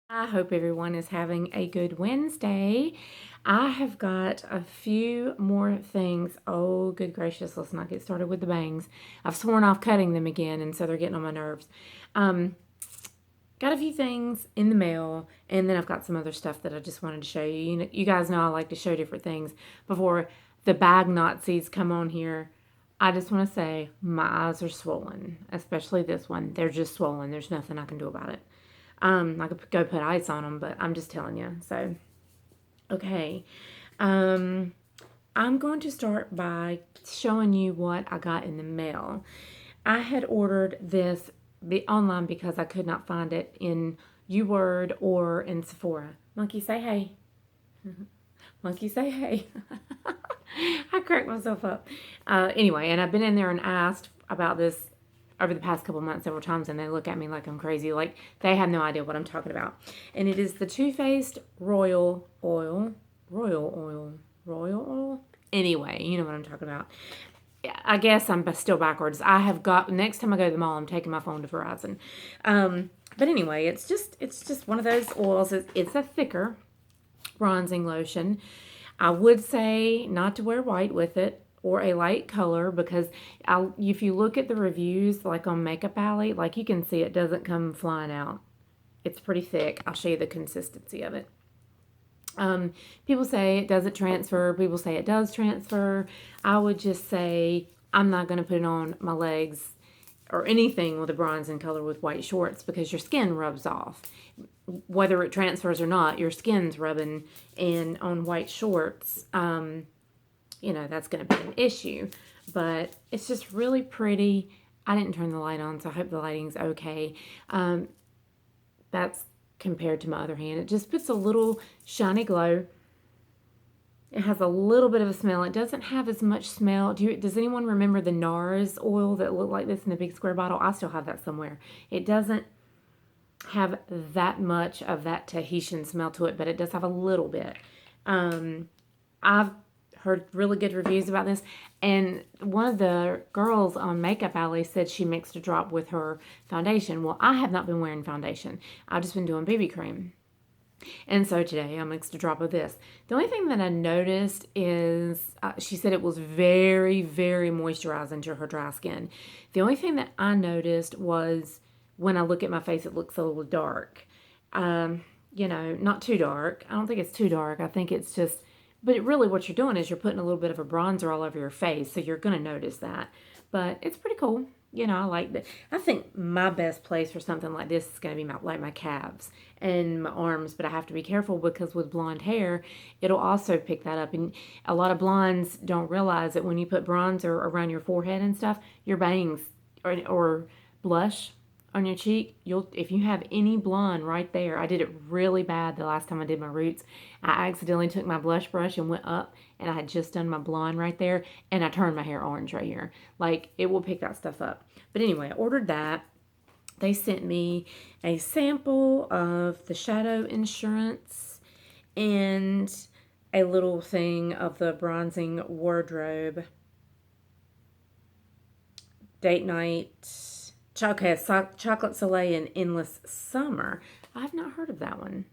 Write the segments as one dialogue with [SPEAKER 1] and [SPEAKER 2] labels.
[SPEAKER 1] I hope everyone is having a good Wednesday. I have got a few more things. Oh, good gracious, let's not get started with the bangs. I've sworn off cutting them again, and so they're getting on my nerves. Got a few things in the mail, and then I've got some other stuff that I just wanted to show you. You guys know I like to show different things before the bag Nazis come on here. I just want to say my eyes are swollen, especially this one. They're just swollen. There's nothing I can do about it. I could go put ice on them, but I'm just telling you. So, okay. I'm going to start by showing you what I got in the mail. I had ordered this online because I could not find it in UWord or in Sephora. Monkey, say hey. Monkey, say hey. I cracked myself up. Anyway, and I've been in there and asked about this over the past couple months several times, and they look at me like I'm crazy, like they have no idea what I'm talking about. And it is the Too Faced Royal Oil. Anyway, you know what I'm talking about. I guess I'm still backwards. I have got, next time I go to the mall, I'm taking my phone to Verizon. But anyway, it's just one of those oils. It's a thicker bronzing lotion. I would say not to wear white with it or a light color, because if you look at the reviews, like on Makeup Alley, like you can see it doesn't come flying out. It's pretty thick. I'll show you the consistency of it. People say it doesn't transfer. People say it does transfer. I would just say I'm not going to put it on my legs or anything with a bronzing color with white shorts, because your skin rubs off. Whether it transfers or not, your skin's rubbing, and on white shorts, that's going to be an issue. But it's just really pretty. I didn't turn the light on, so I hope the lighting's okay. That's compared to my other hand. It just puts a little shiny glow. It has a little bit of a smell. It doesn't have as much smell. Does anyone remember the NARS oil that looked like this in the big square bottle? I still have that somewhere. It doesn't have that much of that Tahitian smell to it, but it does have a little bit. I've heard really good reviews about this, and one of the girls on Makeup Alley said she mixed a drop with her foundation. Well, I have not been wearing foundation. I've just been doing BB cream. And so today I mixed a drop of this. The only thing that I noticed is she said it was very, very moisturizing to her dry skin. The only thing that I noticed was when I look at my face, it looks a little dark. Not too dark. I don't think it's too dark. I think it's just, but really what you're doing is you're putting a little bit of a bronzer all over your face, so you're going to notice that. But it's pretty cool. I like that. I think my best place for something like this is going to be my calves and my arms, but I have to be careful because with blonde hair, it'll also pick that up. And a lot of blondes don't realize that when you put bronzer around your forehead and stuff, your bangs or blush on your cheek, if you have any blonde right there. I did it really bad the last time I did my roots. I accidentally took my blush brush and went up, and I had just done my blonde right there, and I turned my hair orange right here. Like, it will pick that stuff up. But anyway, I ordered that. They sent me a sample of the Shadow Insurance and a little thing of the Bronzing Wardrobe Date Night. Chocolate Soleil and Endless Summer. I've not heard of that one.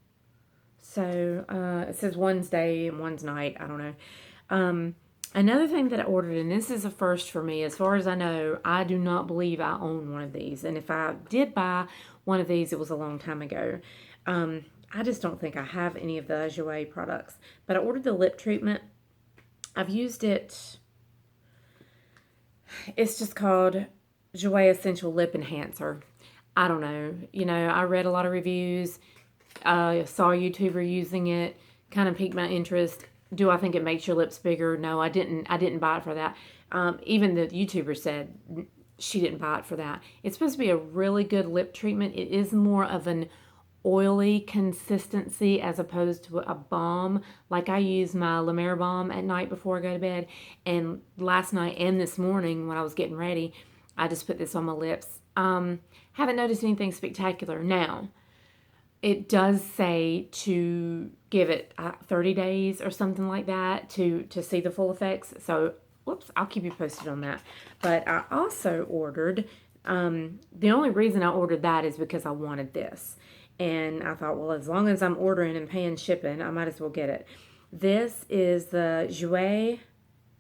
[SPEAKER 1] So it says one's day and one's night. I don't know. Another thing that I ordered, and this is a first for me, as far as I know, I do not believe I own one of these. And if I did buy one of these, it was a long time ago. I just don't think I have any of the Jouer products. But I ordered the lip treatment. I've used it. It's just called Jouer Essential Lip Enhancer. I don't know. I read a lot of reviews. Saw a YouTuber using it. Kind of piqued my interest. Do I think it makes your lips bigger? No, I didn't. I didn't buy it for that. Even the YouTuber said she didn't buy it for that. It's supposed to be a really good lip treatment. It is more of an oily consistency as opposed to a balm. Like I use my Limecrime balm at night before I go to bed. And last night and this morning when I was getting ready, I just put this on my lips. Haven't noticed anything spectacular. Now, it does say to give it 30 days or something like that to see the full effects. So, I'll keep you posted on that. But I also ordered The only reason I ordered that is because I wanted this. And I thought, well, as long as I'm ordering and paying shipping, I might as well get it. This is the Jouer,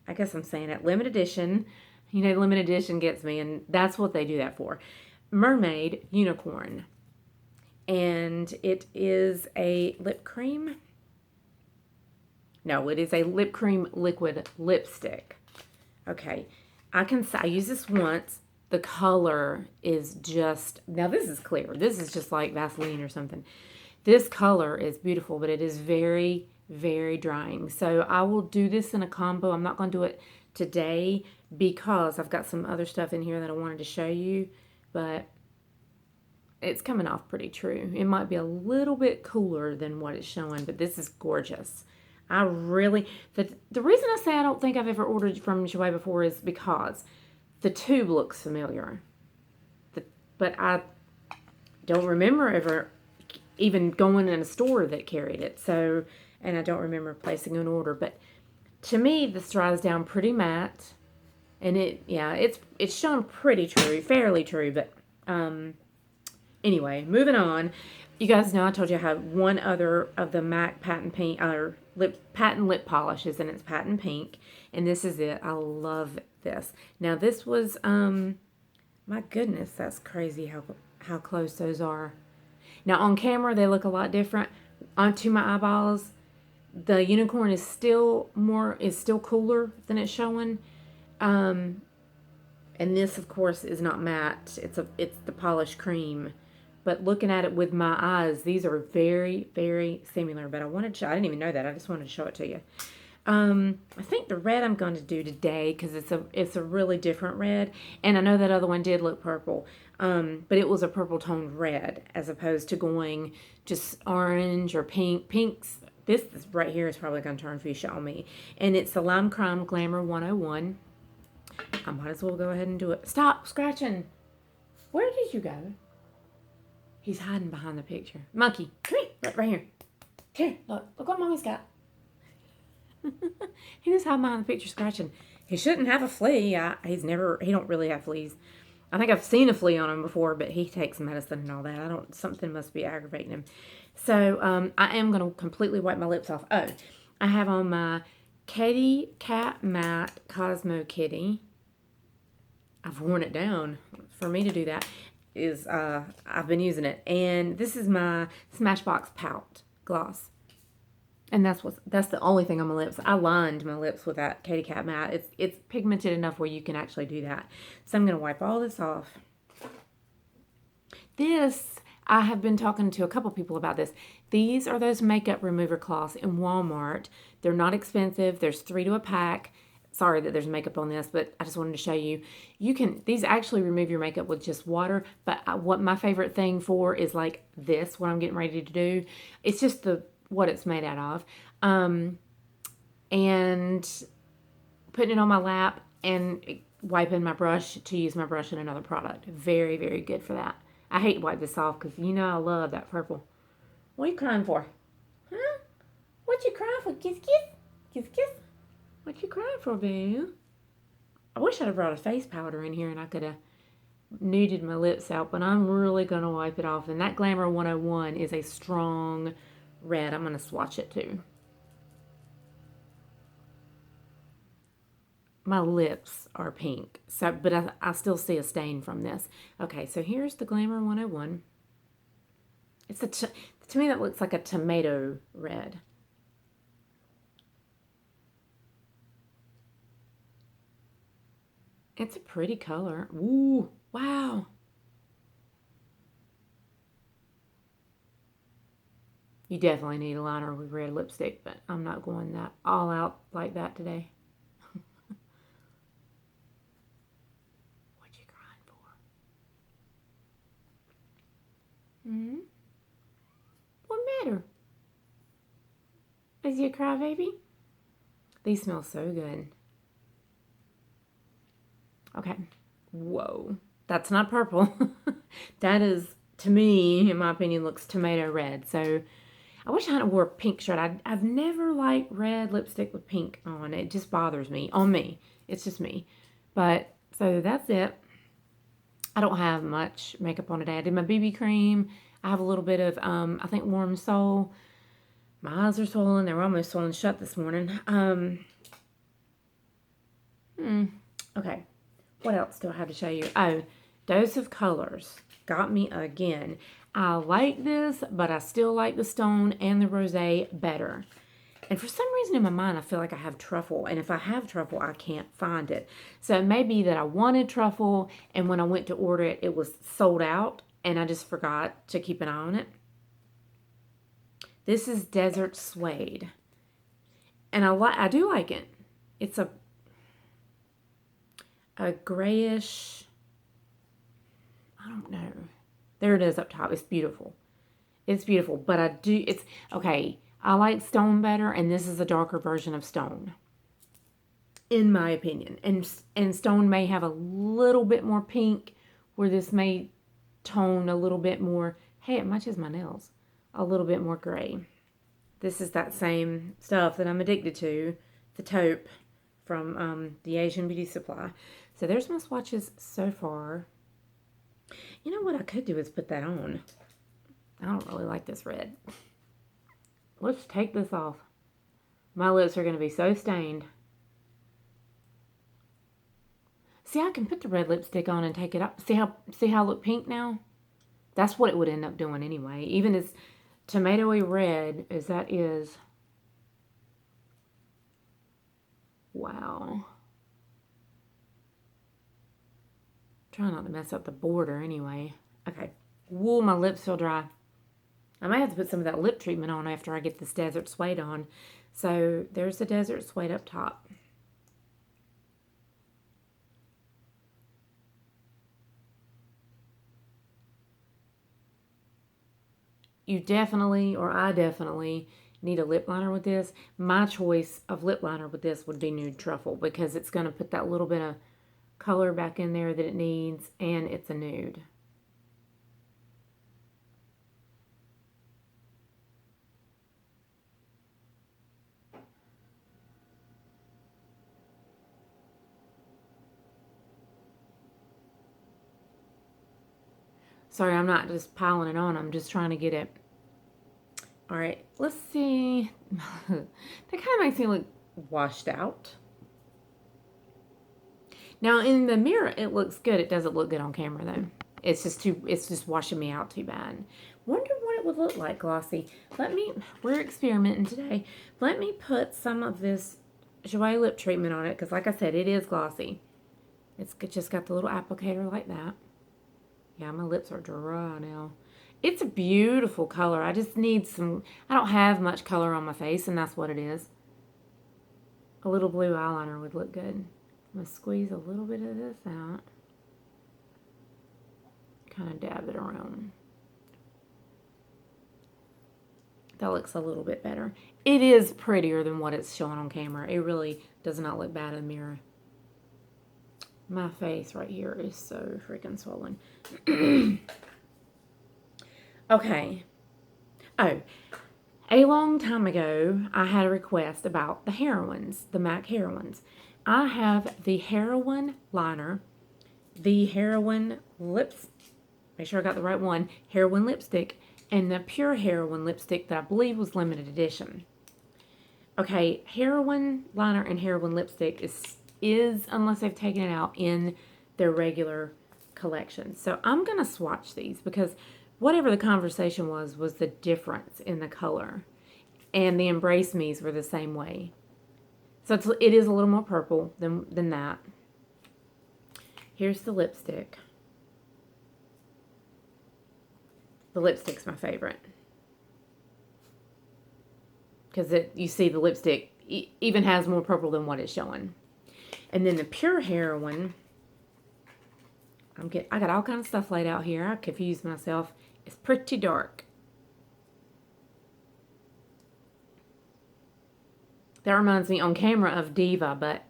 [SPEAKER 1] I guess I'm saying it, limited edition. You know, limited edition gets me, and that's what they do that for. Mermaid Unicorn. And it is a lip cream. No, it is a lip cream liquid lipstick. Okay, I use this once. The color is just, now this is clear. This is just like Vaseline or something. This color is beautiful, but it is very, very drying. So I will do this in a combo. I'm not going to do it today because I've got some other stuff in here that I wanted to show you, but it's coming off pretty true. It might be a little bit cooler than what it's showing, but this is gorgeous. I really, the reason I say I don't think I've ever ordered from Jouer before is because the tube looks familiar. But I don't remember ever even going in a store that carried it. So, and I don't remember placing an order. But to me, this dries down pretty matte. And it's shown pretty true, fairly true. But anyway, moving on. You guys know I told you I have one other of the MAC patent pink, or patent lip polishes, and it's patent pink. And this is it. I love this. Now this was, my goodness, that's crazy how close those are. Now on camera they look a lot different. Onto my eyeballs, the unicorn is still cooler than it's showing. And this of course is not matte. It's the polished cream. But looking at it with my eyes, these are very, very similar. But I didn't even know that. I just wanted to show it to you. I think the red I'm going to do today because it's a really different red. And I know that other one did look purple. But it was a purple toned red as opposed to going just orange or pink. Pinks, this right here is probably going to turn fuchsia on me. And it's the Limecrime Glamorous 101. I might as well go ahead and do it. Stop scratching. Where did you go? He's hiding behind the picture. Monkey, come here, right here. Here, look what Mommy's got. He was hiding behind the picture scratching. He shouldn't have a flea. He don't really have fleas. I think I've seen a flea on him before, but he takes medicine and all that. Something must be aggravating him. So, I am going to completely wipe my lips off. Oh, I have on my Katy Cat Matte Cosmo Kitty. I've worn it down. For me to do that is, I've been using it. And this is my Smashbox Pout gloss. And that's the only thing on my lips. I lined my lips with that Katy Cat Matte. It's pigmented enough where you can actually do that. So I'm going to wipe all this off. This, I have been talking to a couple people about this. These are those makeup remover cloths in Walmart. They're not expensive. There's 3 to a pack. Sorry that there's makeup on this, but I just wanted to show you. These actually remove your makeup with just water, but what my favorite thing for is like this, what I'm getting ready to do. It's just what it's made out of. And putting it on my lap and wiping my brush to use my brush in another product. Very, very good for that. I hate to wipe this off because you know I love that purple. What are you crying for? Huh? What you crying for? Kiss, kiss? Kiss, kiss? What you crying for, boo? I wish I'd have brought a face powder in here and I could have nuded my lips out, but I'm really going to wipe it off. And that Glamour 101 is a strong red. I'm going to swatch it too. My lips are pink, but I still see a stain from this. Okay, so here's the Glamour 101. To me that looks like a tomato red. It's a pretty color. Ooh, wow. You definitely need a liner with red lipstick, but I'm not going that all out like that today. What you crying for? Hmm? What matter? Is you a crybaby? These smell so good. Okay. Whoa. That's not purple. That is, to me, in my opinion, looks tomato red. So I wish I hadn't wore a pink shirt. I've never liked red lipstick with pink on. It just bothers me. On me. It's just me. But, so that's it. I don't have much makeup on today. I did my BB cream. I have a little bit of, I think, Warm Soul. My eyes are swollen. They were almost swollen shut this morning. Okay. What else do I have to show you? Oh, Dose of Colors. Got me again. I like this, but I still like the Stone and the Rosé better. And for some reason in my mind, I feel like I have truffle. And if I have truffle, I can't find it. So it may be that I wanted truffle, and when I went to order it, it was sold out, and I just forgot to keep an eye on it. This is Desert Suede. And I do like it. It's a grayish, I don't know. There it is up top. It's beautiful. It's beautiful. But okay, I like Stone better, and this is a darker version of Stone, in my opinion. And Stone may have a little bit more pink, where this may tone a little bit more, hey, it matches my nails, a little bit more gray. This is that same stuff that I'm addicted to, the taupe from the Asian Beauty Supply. So there's my swatches so far. You know what I could do is put that on. I don't really like this red. Let's take this off. My lips are going to be so stained. See, I can put the red lipstick on and take it off. See how I look pink now? That's what it would end up doing anyway. Even as tomatoey red as that is. Wow. Try not to mess up the border anyway. Okay. Whoa, my lips feel dry. I might have to put some of that lip treatment on after I get this Desert Suede on. So there's the Desert Suede up top. You definitely, or I definitely, need a lip liner with this. My choice of lip liner with this would be Nude Truffle, because it's going to put that little bit of color back in there that it needs, and it's a nude. Sorry, I'm not just piling it on. I'm just trying to get it. All right, let's see. That kind of makes me look washed out. Now, in the mirror, it looks good. It doesn't look good on camera, though. It's just washing me out too bad. Wonder what it would look like glossy. We're experimenting today. Let me put some of this Jouer Lip Treatment on it, because like I said, it is glossy. It's just got the little applicator like that. Yeah, my lips are dry now. It's a beautiful color. I just need some, I don't have much color on my face, and that's what it is. A little blue eyeliner would look good. I'm going to squeeze a little bit of this out. Kind of dab it around. That looks a little bit better. It is prettier than what it's showing on camera. It really does not look bad in the mirror. My face right here is so freaking swollen. Okay. Oh, a long time ago, I had a request about the Heroines, the MAC Heroines. I have the Heroine liner, the Heroine lips, make sure I got the right one, Heroine lipstick, and the Pure Heroine lipstick that I believe was limited edition. Okay, Heroine liner and Heroine lipstick is, unless they've taken it out, in their regular collection. So I'm going to swatch these, because whatever the conversation was the difference in the color. And the Embrace Me's were the same way. So it is a little more purple than that. Here's the lipstick. The lipstick's my favorite. Because you see the lipstick even has more purple than what it's showing. And then the Pure Heroine, I got all kinds of stuff laid out here. I confused myself. It's pretty dark. That reminds me on camera of Diva, but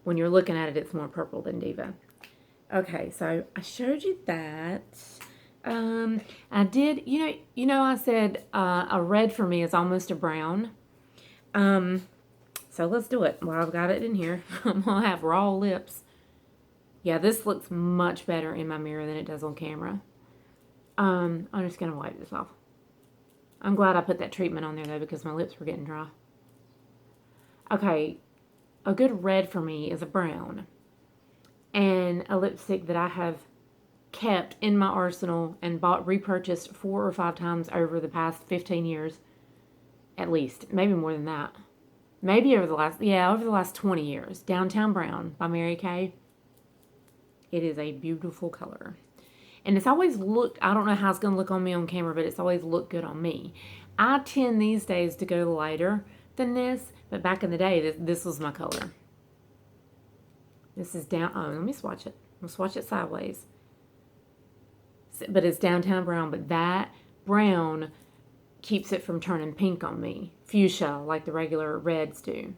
[SPEAKER 1] when you're looking at it, it's more purple than Diva. Okay, so I showed you that. I did, I said a red for me is almost a brown. So let's do it. Well, I've got it in here. I'm going to have raw lips. Yeah, this looks much better in my mirror than it does on camera. I'm just going to wipe this off. I'm glad I put that treatment on there, though, because my lips were getting dry. Okay, a good red for me is a brown. And a lipstick that I have kept in my arsenal and repurchased 4 or 5 times over the past 15 years. At least. Maybe more than that. Maybe over the last 20 years. Downtown Brown by Mary Kay. It is a beautiful color. And it's always looked, I don't know how it's going to look on me on camera, but it's always looked good on me. I tend these days to go lighter than this, but back in the day, this was my color. This is let me swatch it. I'm going to swatch it sideways. But it's Downtown Brown, but that brown keeps it from turning pink on me. Fuchsia, like the regular reds do.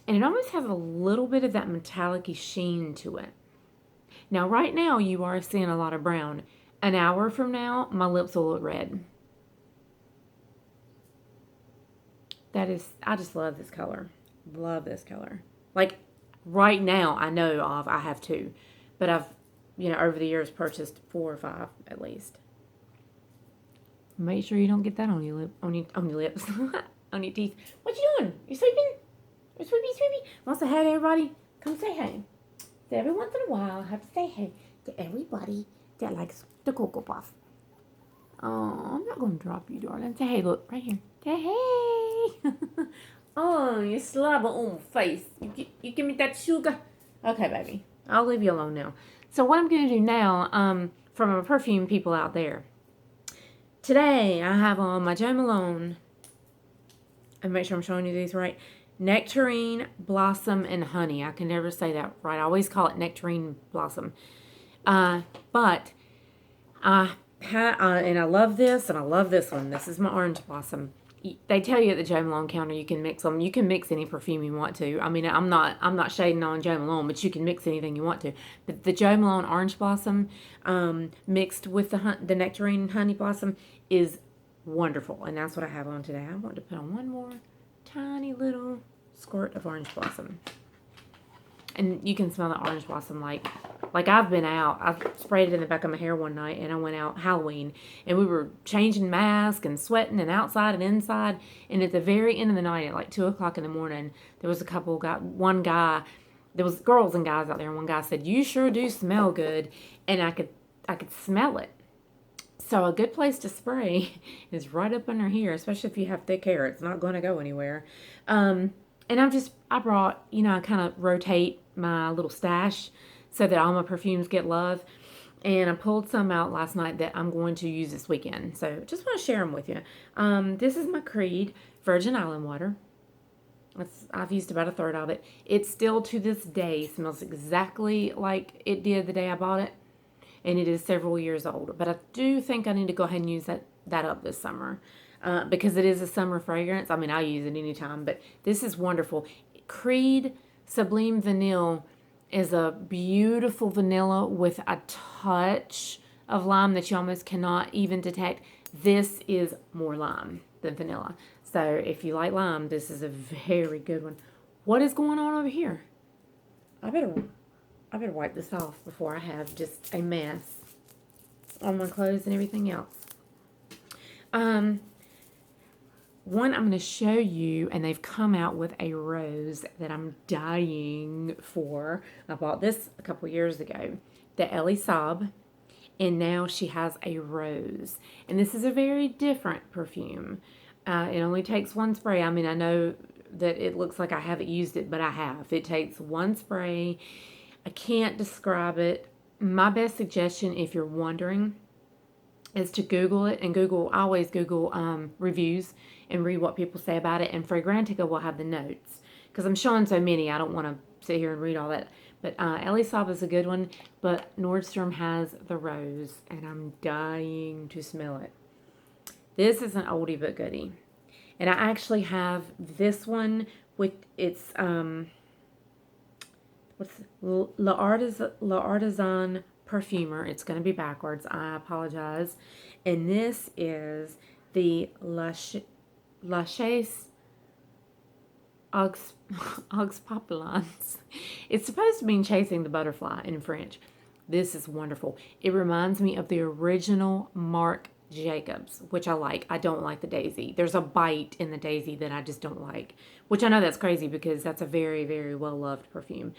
[SPEAKER 1] And it almost has a little bit of that metallic-y sheen to it. Now, right now, you are seeing a lot of brown. An hour from now, my lips will look red. I just love this color. Love this color. Like, right now, I have 2. But I've, over the years, purchased 4 or 5 at least. Make sure you don't get that on your lips. On your teeth. What you doing? You sleeping? Sweepy. Want to say hey to everybody? Come say hey. So every once in a while, I have to say hey to everybody that likes the Cocoa Puff. Oh, I'm not going to drop you, darling. Say hey, look, right here. Say hey. Oh, you slobber on my face. You give me that sugar. Okay, baby. I'll leave you alone now. So what I'm going to do now, from our perfume people out there. Today, I have on my Jo Malone. And make sure I'm showing you these right. Nectarine, Blossom, and Honey. I can never say that right. I always call it Nectarine Blossom. But I love this, and I love this one. This is my Orange Blossom. They tell you at the Jo Malone counter you can mix them. You can mix any perfume you want to. I mean, I'm not shading on Jo Malone, but you can mix anything you want to. But the Jo Malone Orange Blossom mixed with the Nectarine Honey Blossom is wonderful, and that's what I have on today. I want to put on one more tiny little squirt of Orange Blossom. And you can smell the Orange Blossom like I've been out. I sprayed it in the back of my hair one night, and I went out Halloween, and we were changing masks and sweating and outside and inside. And at the very end of the night, at like 2 o'clock in the morning, there was one guy, there was girls and guys out there, and one guy said, "You sure do smell good." And I could smell it. So a good place to spray is right up under here, especially if you have thick hair. It's not going to go anywhere. And I brought, I kind of rotate my little stash so that all my perfumes get love. And I pulled some out last night that I'm going to use this weekend. So just want to share them with you. This is my Creed Virgin Island Water. I've used about a third of it. It still to this day smells exactly like it did the day I bought it. And it is several years old. But I do think I need to go ahead and use that up this summer. Because it is a summer fragrance. I mean, I use it anytime. But this is wonderful. Creed Sublime Vanille is a beautiful vanilla with a touch of lime that you almost cannot even detect. This is more lime than vanilla. So if you like lime, this is a very good one. What is going on over here? I better wipe this off before I have just a mess on my clothes and everything else. One I'm going to show you, and they've come out with a rose that I'm dying for. I bought this a couple years ago, the Ellie Saab, and now she has a rose. And this is a very different perfume. It only takes one spray. I mean, I know that it looks like I haven't used it, but I have. It takes one spray. I can't describe it. My best suggestion, if you're wondering, is to Google it. And I always Google reviews and read what people say about it. And Fragrantica will have the notes. Because I'm showing so many, I don't want to sit here and read all that. But Ellie Saab is a good one. But Nordstrom has the rose. And I'm dying to smell it. This is an oldie but goodie. And I actually have this one with its... what's La Artisan Parfumeur. It's going to be backwards. I apologize. And this is the La Chasse aux, aux Papillons. It's supposed to mean chasing the butterfly in French. This is wonderful. It reminds me of the original Marc Jacobs, which I like. I don't like the daisy. There's a bite in the daisy that I just don't like, which I know that's crazy because that's a very, very well-loved perfume.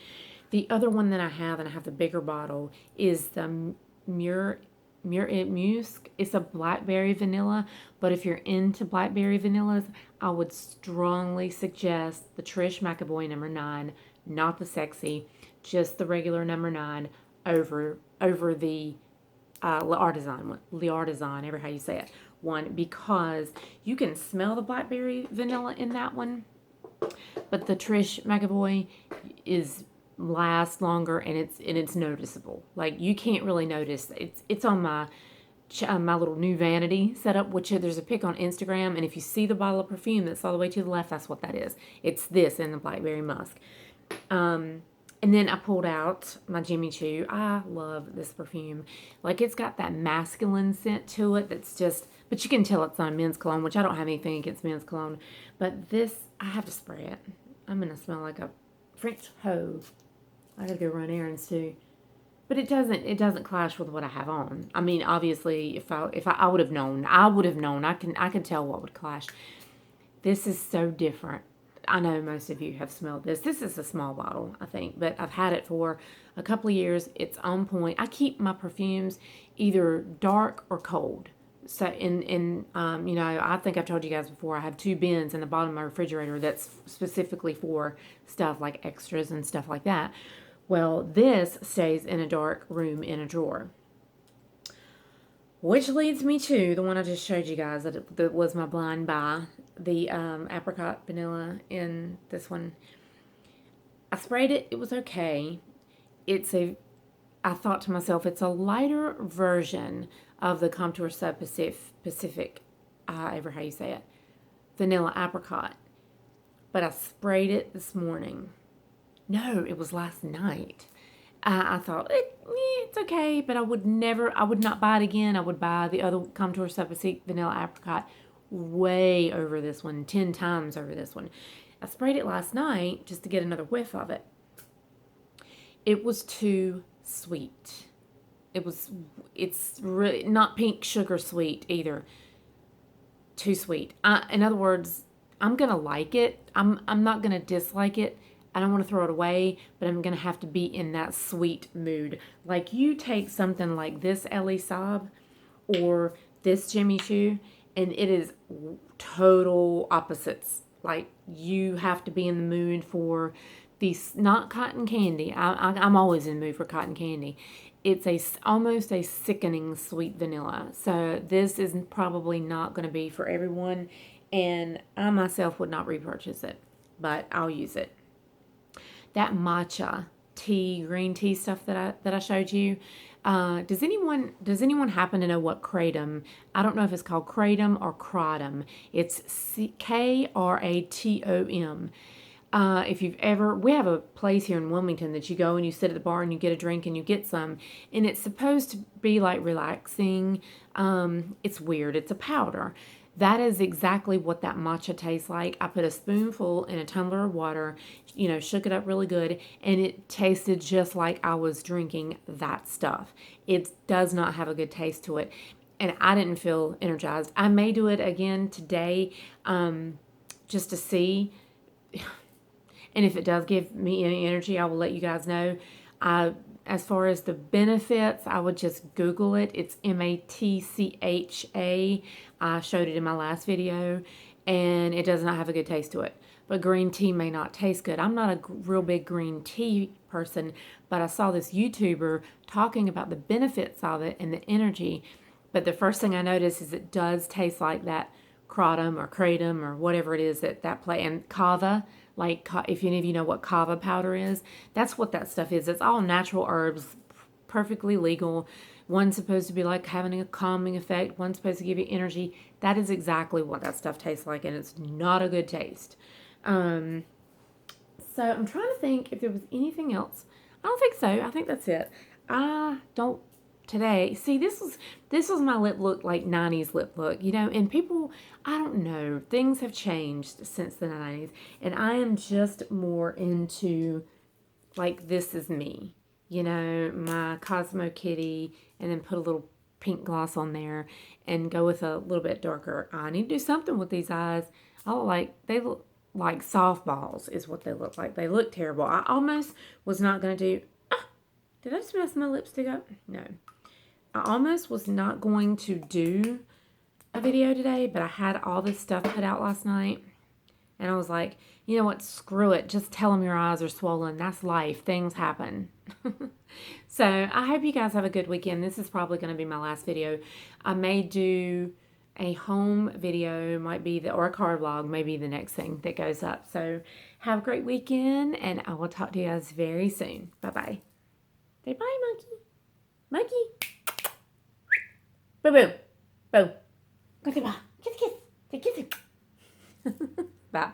[SPEAKER 1] The other one that I have, and I have the bigger bottle, is the Musk. It's a blackberry vanilla, but if you're into blackberry vanillas, I would strongly suggest the Trish McAvoy number 9, not the sexy, just the regular number 9 over the L'Artisan, ever how you say it, one, because you can smell the blackberry vanilla in that one, but the Trish McAvoy lasts longer, and it's noticeable. Like, you can't really notice. It's on my little new vanity setup, which there's a pic on Instagram, and if you see the bottle of perfume that's all the way to the left, that's what that is. It's this and the blackberry musk. And then I pulled out my Jimmy Choo. I love this perfume. Like, it's got that masculine scent to it that's just, but you can tell it's not men's cologne, which I don't have anything against men's cologne. But this, I have to spray it. I'm going to smell like a French hoe. I got to go run errands too. But it doesn't clash with what I have on. I mean, obviously, if I would have known, I can tell what would clash. This is so different. I know most of you have smelled this. This is a small bottle, I think, but I've had it for a couple of years. It's on point. I keep my perfumes either dark or cold. So, I think I've told you guys before, I have 2 bins in the bottom of my refrigerator that's specifically for stuff like extras and stuff like that. Well, this stays in a dark room in a drawer. Which leads me to the one I just showed you guys that was my blind buy, the apricot vanilla in this one. I sprayed it. It was okay. I thought to myself, it's a lighter version of the Contour Sub Pacific, ever how you say it, vanilla apricot. But I sprayed it this morning. No, it was last night. I thought, it's okay, but I would not buy it again. I would buy the other Contour Sub Pacific vanilla apricot way over this one, 10 times over this one. I sprayed it last night just to get another whiff of it. It was too sweet. It's really not pink sugar sweet either. Too sweet. In other words, I'm going to like it. I'm not going to dislike it. I don't want to throw it away, but I'm going to have to be in that sweet mood. Like, you take something like this Ellie Saab or this Jimmy Choo, and it is total opposites. Like, you have to be in the mood for these, not cotton candy. I'm always in the mood for cotton candy. It's almost a sickening sweet vanilla. So this is probably not going to be for everyone, and I myself would not repurchase it, but I'll use it. That matcha tea, green tea stuff that I showed you. Does anyone happen to know what kratom? I don't know if it's called kratom or kratom. It's KRATOM. If you've ever, we have a place here in Wilmington that you go and you sit at the bar and you get a drink and you get some, and it's supposed to be like relaxing. It's weird. It's a powder. That is exactly what that matcha tastes like. I put a spoonful in a tumbler of water, shook it up really good, and it tasted just like I was drinking that stuff. It does not have a good taste to it, and I didn't feel energized. I may do it again today just to see, and if it does give me any energy, I will let you guys know. As far as the benefits, I would just Google it. It's MATCHA. I showed it in my last video, and it does not have a good taste to it. But green tea may not taste good. I'm not a real big green tea person, but I saw this YouTuber talking about the benefits of it and the energy. But the first thing I noticed is it does taste like that kratom or whatever it is that play. And kava, like if any of you know what kava powder is, that's what that stuff is. It's all natural herbs, perfectly legal. One's supposed to be like having a calming effect. One's supposed to give you energy. That is exactly what that stuff tastes like, and it's not a good taste. So I'm trying to think if there was anything else. I don't think so. I think that's it. I don't today, see, this was my lip look, like 90s lip look, you know, and people, I don't know, things have changed since the 90s, and I am just more into, like, this is me, you know, my Cosmo Kitty, and then put a little pink gloss on there, and go with a little bit darker. I need to do something with these eyes. They look like softballs is what they look like. They look terrible. I almost was not going to do, did I just mess my lipstick up? No. I almost was not going to do a video today, but I had all this stuff put out last night. And I was like, you know what? Screw it. Just tell them your eyes are swollen. That's life. Things happen. So I hope you guys have a good weekend. This is probably going to be my last video. I may do a home video, or a car vlog, maybe the next thing that goes up. So have a great weekend, and I will talk to you guys very soon. Bye-bye. Say bye, monkey. Monkey. Boo boo. Boo. Go say bye. Kiss, kiss. Say kiss. Bye.